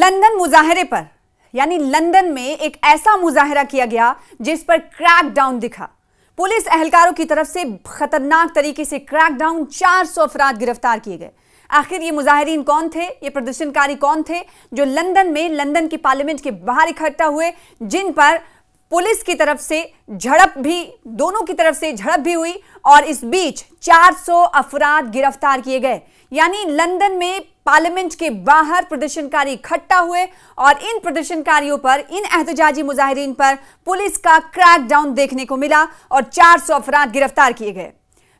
London मुजाहरे पर, यानी London में एक ऐसा मुजाहरा किया गया जिस पर क्रैकडाउन दिखा। पुलिस एहलकारों की तरफ से खतरनाक तरीके से क्रैकडाउन, 400 अफराद गिरफ्तार किए गए। आखिर ये मुजाहिरीन कौन थे, ये प्रदर्शनकारी कौन थे जो लंदन में, लंदन की पार्लियामेंट के बाहर इकट्ठा हुए, जिन पर पुलिस की तरफ से झड़प भी, दोनों की तरफ से झड़प भी हुई और इस बीच 400 अफराद गिरफ्तार किए गए। यानी लंदन में पार्लियामेंट के बाहर प्रदर्शनकारी इकट्ठा हुए और इन प्रदर्शनकारियों पर, इन एहतजाजी मुजाहिरीन पर पुलिस का क्रैकडाउन देखने को मिला और 400 अफराद गिरफ्तार किए गए।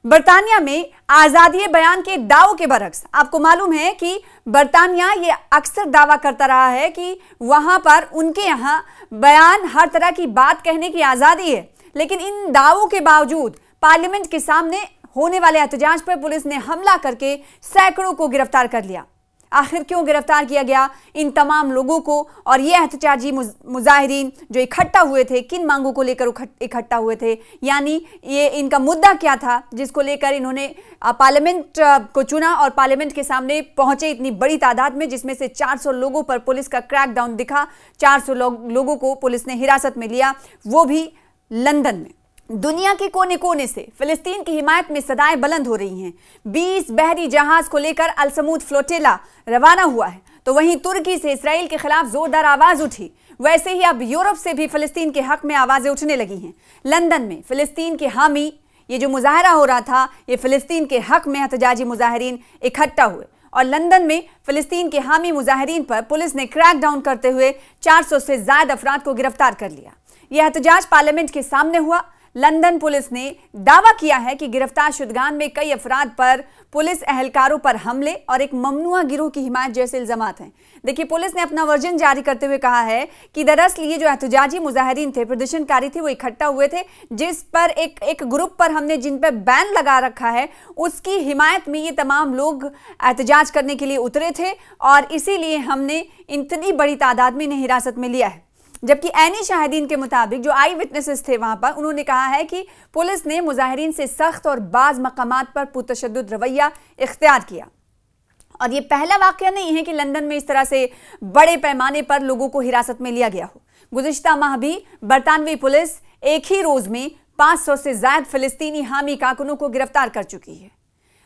बरतानिया में आजादी बयान के दावों के बरक्स, आपको मालूम है कि बरतानिया ये अक्सर दावा करता रहा है कि वहां पर उनके यहां बयान, हर तरह की बात कहने की आजादी है, लेकिन इन दावों के बावजूद पार्लियामेंट के सामने होने वाले एहतजाज पर पुलिस ने हमला करके सैकड़ों को गिरफ्तार कर लिया। आखिर क्यों गिरफ्तार किया गया इन तमाम लोगों को? और ये एहतजाजी मुजाहिरीन जो इकट्ठा हुए थे, किन मांगों को लेकर इकट्ठा हुए थे, यानी ये इनका मुद्दा क्या था जिसको लेकर इन्होंने पार्लियामेंट को चुना और पार्लियामेंट के सामने पहुंचे इतनी बड़ी तादाद में, जिसमें से 400 लोगों पर पुलिस का क्रैकडाउन दिखा। 400 लोगों को पुलिस ने हिरासत में लिया, वो भी लंदन में। दुनिया के कोने कोने से फिलिस्तीन की हिमायत में सदाएं बुलंद हो रही हैं। 20 बहरी जहाज को लेकर अल-समूद फ्लोटिला रवाना हुआ है, तो वहीं तुर्की से इसराइल के खिलाफ जोरदार आवाज उठी। वैसे ही अब यूरोप से भी फिलिस्तीन के हक में आवाजें उठने लगी हैं। लंदन में फिलिस्तीन के हामी, ये जो मुजाहरा हो रहा था, ये फिलिस्तीन के हक में एहतजाजी मुजाहिरीन इकट्ठा हुए और लंदन में फिलिस्तीन के हामी मुजाहिरीन पर पुलिस ने क्रैकडाउन करते हुए 400 से ज्यादा अफराद को गिरफ्तार कर लिया। यह एहतजाज पार्लियामेंट के सामने हुआ। लंदन पुलिस ने दावा किया है कि गिरफ्तार शुदगान में कई अफराद पर पुलिस एहलकारों पर हमले और एक ममनुआ गिरोह की हिमायत जैसे इल्जामात हैं। देखिए, पुलिस ने अपना वर्जन जारी करते हुए कहा है कि दरअसल ये जो एहतजाजी मुजाहिरीन थे, प्रदर्शनकारी थे, वो इकट्ठा हुए थे, जिस पर एक ग्रुप पर हमने जिन पर बैन लगा रखा है, उसकी हिमायत में ये तमाम लोग एहतजाज करने के लिए उतरे थे और इसीलिए हमने इतनी बड़ी तादाद में इन्हें हिरासत में लिया है। जबकि ऐनी शाहिदीन के मुताबिक, जो आई विटनेसेस थे वहां पर, उन्होंने कहा है कि पुलिस ने मुजाहिरीन से सख्त और बाज मकामात पर पुरतशद्दुद रवैया इख्तियार किया। और ये पहला वाकया नहीं है कि लंदन में इस तरह से बड़े पैमाने पर लोगों को हिरासत में लिया गया हो। गुज़िश्ता माह भी बरतानवी पुलिस एक ही रोज में 500 से ज्यादा फिलिस्तीनी हामी कारकुनों को गिरफ्तार कर चुकी है।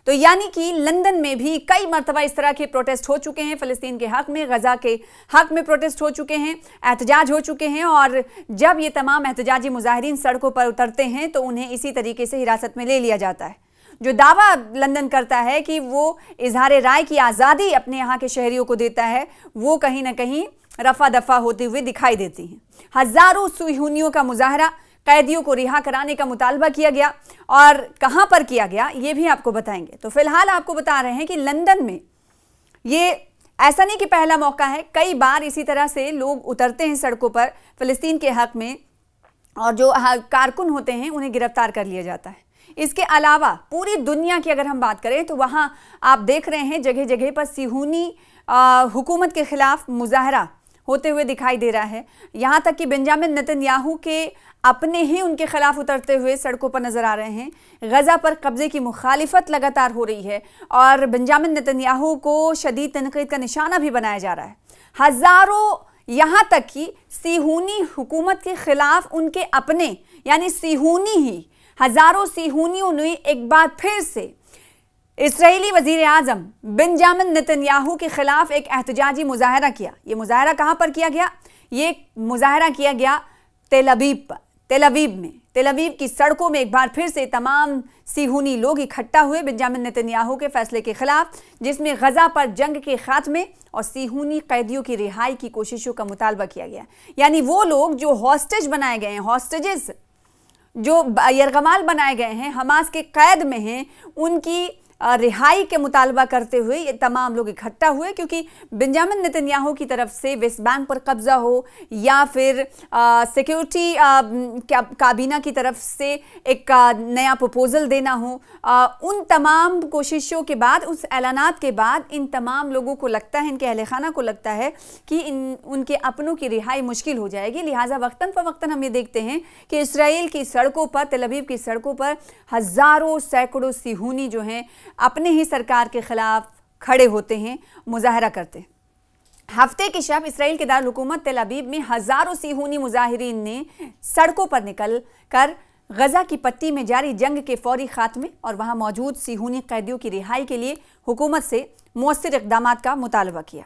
तो यानी कि लंदन में भी कई मरतबा इस तरह के प्रोटेस्ट हो चुके हैं, फिलिस्तीन के हक में, गजा के हक में प्रोटेस्ट हो चुके हैं, एहतजाज हो चुके हैं। और जब ये तमाम एहतजाजी मुजाहिरीन सड़कों पर उतरते हैं तो उन्हें इसी तरीके से हिरासत में ले लिया जाता है। जो दावा लंदन करता है कि वो इजहार राय की आज़ादी अपने यहाँ के शहरियों को देता है, वो कहीं ना कहीं रफा दफा होते हुए दिखाई देती हैं। हजारों सुहूनियों का मुजाहरा, कैदियों को रिहा कराने का मुतालबा किया गया और कहां पर किया गया ये भी आपको बताएंगे। तो फिलहाल आपको बता रहे हैं कि लंदन में ये ऐसा नहीं कि पहला मौका है, कई बार इसी तरह से लोग उतरते हैं सड़कों पर फिलिस्तीन के हक में और जो कारकुन होते हैं उन्हें गिरफ्तार कर लिया जाता है। इसके अलावा पूरी दुनिया की अगर हम बात करें तो वहां आप देख रहे हैं जगह जगह पर सिहूनी हुकूमत के खिलाफ मुजाहरा होते हुए दिखाई दे रहा है। यहाँ तक कि बेंजामिन नेतन्याहू के अपने ही उनके खिलाफ उतरते हुए सड़कों पर नजर आ रहे हैं। गजा पर कब्जे की मुखालिफत लगातार हो रही है और बेंजामिन नेतन्याहू को शदीद तनकीद का निशाना भी बनाया जा रहा है। हजारों, यहाँ तक कि सिहूनी हुकूमत के खिलाफ उनके अपने, यानी सिहूनी ही, हजारों सिहूनियों ने एक बार फिर से इस्राएली वजीर आजम बेंजामिन नेतन्याहू के खिलाफ एक एहतजाजी मुजाहरा किया। ये मुजाहरा कहाँ पर किया गया? ये मुजाहरा किया गया तेल अवीव में। तेल अवीव की सड़कों में एक बार फिर से तमाम सिहूनी लोग इकट्ठा हुए बेंजामिन नेतन्याहू के फैसले के खिलाफ, जिसमें गजा पर जंग के खात्मे और सिहूनी कैदियों की रिहाई की कोशिशों का मुतालबा किया गया। यानी वो लोग जो हॉस्टेज बनाए गए हैं, हॉस्टेजेस जो यरगमाल बनाए गए हैं, हमास के कैद में हैं, उनकी रिहाई के मुतालबा करते हुए ये तमाम लोग इकट्ठा हुए, क्योंकि बेंजामिन नेतन्याहू की तरफ से वेस्ट बैंक पर कब्जा हो या फिर सिक्योरिटी काबीना की तरफ से एक नया प्रपोजल देना हो, उन तमाम कोशिशों के बाद, उस ऐलानात के बाद इन तमाम लोगों को लगता है, इनके अहले खाना को लगता है कि उनके अपनों की रिहाई मुश्किल हो जाएगी। लिहाजा वक्तन फ़वक्तन हम ये देखते हैं कि इसराइल की सड़कों पर, तेल अवीव की सड़कों पर हज़ारों सैकड़ों सिहूनी जो हैं अपने ही सरकार के खिलाफ खड़े होते हैं, मुजाहरा करते हैं। हफ्ते की शब इसराइल के दारुल हुकूमत तेल अवीव में हजारों सिहूनी मुजाहिरीन ने सड़कों पर निकल कर गजा की पट्टी में जारी जंग के फौरी खात्मे और वहां मौजूद सिहूनी कैदियों की रिहाई के लिए हुकूमत से मौसर इक़दाम का मुतालबा किया।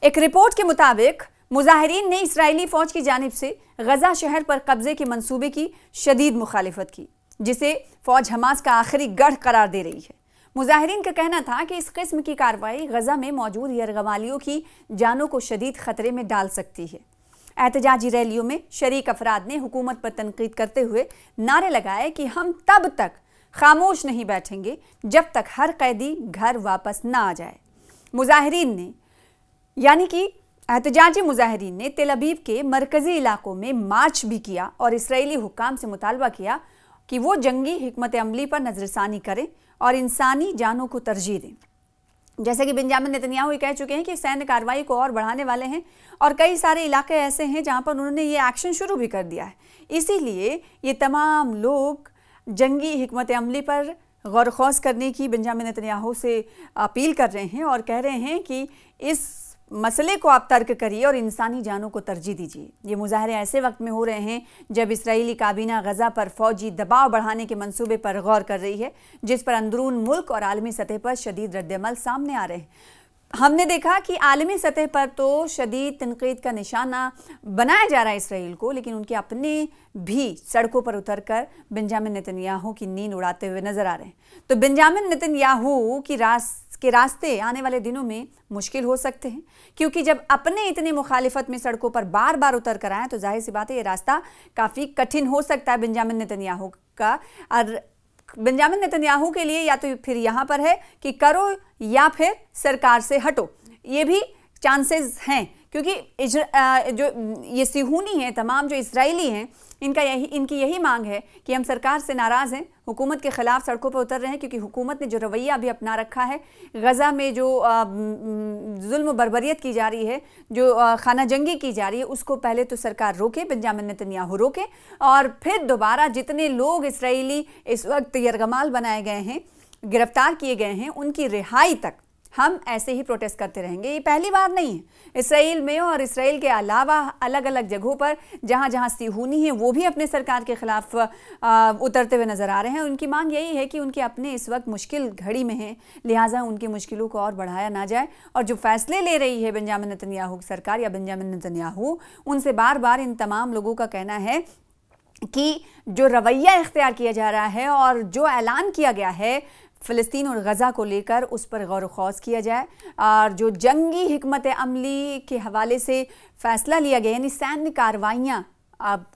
एक रिपोर्ट के मुताबिक मुजाहिरीन ने इसराइली फौज की जानिब से गजा शहर पर कब्जे के मंसूबे की शदीद मुखालिफत की, जिसे फौज हमास का आखिरी गढ़ करार दे रही है। मुजाहिरीन का कहना था कि इस किस्म की कार्रवाई गजा में मौजूद यरगमालियों की जानों को शदीद खतरे में डाल सकती है। एहतजाजी रैलियों में शरीक अफराद ने हुकूमत पर तनकीद करते हुए नारे लगाए कि हम तब तक खामोश नहीं बैठेंगे जब तक हर कैदी घर वापस ना आ जाए। मुजाहिरीन ने यानी कि एहतजाजी मुजाहिरीन ने तेल अवीव के मरकजी इलाकों में मार्च भी किया और इसराइली हुक्काम से मुतालबा किया कि वो जंगी हिकमत अमली पर नजरसानी करें और इंसानी जानों को तरजीह दें। जैसे कि बेंजामिन नेतन्याहू कह चुके हैं कि सैन्य कार्रवाई को और बढ़ाने वाले हैं और कई सारे इलाके ऐसे हैं जहां पर उन्होंने ये एक्शन शुरू भी कर दिया है। इसीलिए ये तमाम लोग जंगी हिकमत अमली पर गौर खौज करने की बेंजामिन नेतन्याहू से अपील कर रहे हैं और कह रहे हैं कि इस मसले को आप तर्क करिए और इंसानी जानों को तरजीह दीजिए। ये मुजाहरे ऐसे वक्त में हो रहे हैं जब इसराइली काबीना गजा पर फौजी दबाव बढ़ाने के मंसूबे पर गौर कर रही है, जिस पर अंदरून मुल्क और आलमी सतह पर शदीद रद्दअमल सामने आ रहे हैं। हमने देखा कि आलमी सतह पर तो शदीद तनकीद का निशाना बनाया जा रहा है इसराइल को, लेकिन उनके अपने भी सड़कों पर उतरकर बेंजामिन नेतन्याहू की नींद उड़ाते हुए नजर आ रहे हैं। तो बेंजामिन नेतन्याहू के रास्ते आने वाले दिनों में मुश्किल हो सकते हैं, क्योंकि जब अपने इतनी मुखालिफत में सड़कों पर बार बार उतर कर आए तो जाहिर सी बात है ये रास्ता काफ़ी कठिन हो सकता है बेंजामिन नेतन्याहू का। और बेंजामिन नेतन्याहू के लिए या तो फिर यहाँ पर है कि करो या फिर सरकार से हटो, ये भी चांसेस हैं, क्योंकि जो ये सिहूनी हैं, तमाम जो इसराइली हैं, इनकी यही मांग है कि हम सरकार से नाराज़ हैं, हुकूमत के ख़िलाफ़ सड़कों पर उतर रहे हैं, क्योंकि हुकूमत ने जो रवैया अभी अपना रखा है, गज़ा में जो जुल्म बर्बरियत की जा रही है, जो खाना जंगी की जा रही है, उसको पहले तो सरकार रोके, बेंजामिन नेतन्याहू रोके, और फिर दोबारा जितने लोग इसराइली इस वक्त यरगमाल बनाए गए हैं, गिरफ्तार किए गए हैं, उनकी रिहाई तक हम ऐसे ही प्रोटेस्ट करते रहेंगे। ये पहली बार नहीं है, इसराइल में और इसराइल के अलावा अलग अलग जगहों पर जहाँ जहाँ सिहूनी हैं वो भी अपने सरकार के ख़िलाफ़ उतरते हुए नज़र आ रहे हैं। उनकी मांग यही है कि उनके अपने इस वक्त मुश्किल घड़ी में हैं, लिहाजा उनकी मुश्किलों को और बढ़ाया ना जाए, और जो फैसले ले रही है बेंजामिन नेतन्याहू की सरकार या बेंजामिन नेतन्याहू, उनसे बार बार इन तमाम लोगों का कहना है कि जो रवैया इख्तियार किया जा रहा है और जो ऐलान किया गया है फ़लस्तीन और गज़ा को लेकर, उस पर गौर खौज किया जाए, और जो जंगी हिकमत अमली के हवाले से फ़ैसला लिया गया, यानी सैन्य कार्रवाइयाँ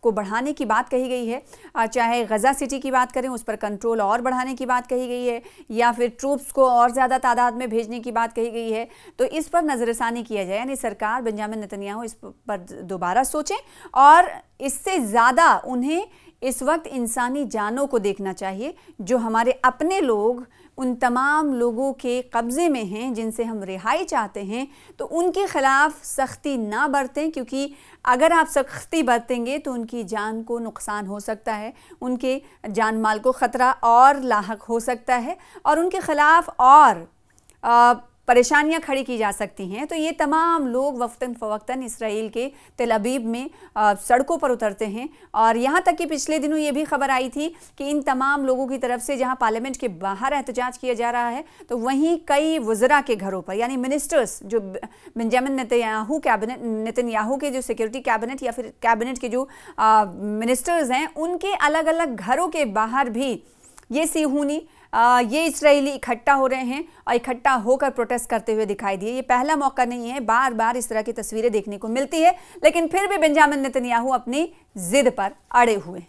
को बढ़ाने की बात कही गई है, चाहे गज़ा सिटी की बात करें उस पर कंट्रोल और बढ़ाने की बात कही गई है, या फिर ट्रूप्स को और ज़्यादा तादाद में भेजने की बात कही गई है, तो इस पर नज़रसानी किया जाए। यानी सरकार बेंजामिन नेतन्याहू इस पर दोबारा सोचें, और इससे ज़्यादा उन्हें इस वक्त इंसानी जानों को देखना चाहिए, जो हमारे अपने लोग उन तमाम लोगों के कब्ज़े में हैं जिनसे हम रिहाई चाहते हैं, तो उनके ख़िलाफ़ सख्ती ना बरतें, क्योंकि अगर आप सख्ती बरतेंगे तो उनकी जान को नुकसान हो सकता है, उनके जान माल को ख़तरा और लाहक हो सकता है, और उनके ख़िलाफ़ और परेशानियां खड़ी की जा सकती हैं। तो ये तमाम लोग वक्तन फ़वक्तन इसराइल के तेल अवीव में सड़कों पर उतरते हैं, और यहाँ तक कि पिछले दिनों ये भी खबर आई थी कि इन तमाम लोगों की तरफ से जहाँ पार्लियामेंट के बाहर एहतजाज किया जा रहा है, तो वहीं कई वज़रा के घरों पर, यानी मिनिस्टर्स जो बेंजामिन नेतन्याहू के जो सिक्योरिटी कैबिनेट या फिर कैबिनेट के जो मिनिस्टर्स हैं, उनके अलग अलग घरों के बाहर भी ये सिहूनी ये इसराइली इकट्ठा हो रहे हैं और इकट्ठा होकर प्रोटेस्ट करते हुए दिखाई दिए। ये पहला मौका नहीं है, बार बार इस तरह की तस्वीरें देखने को मिलती है, लेकिन फिर भी बेंजामिन नेतन्याहू अपनी जिद पर अड़े हुए हैं।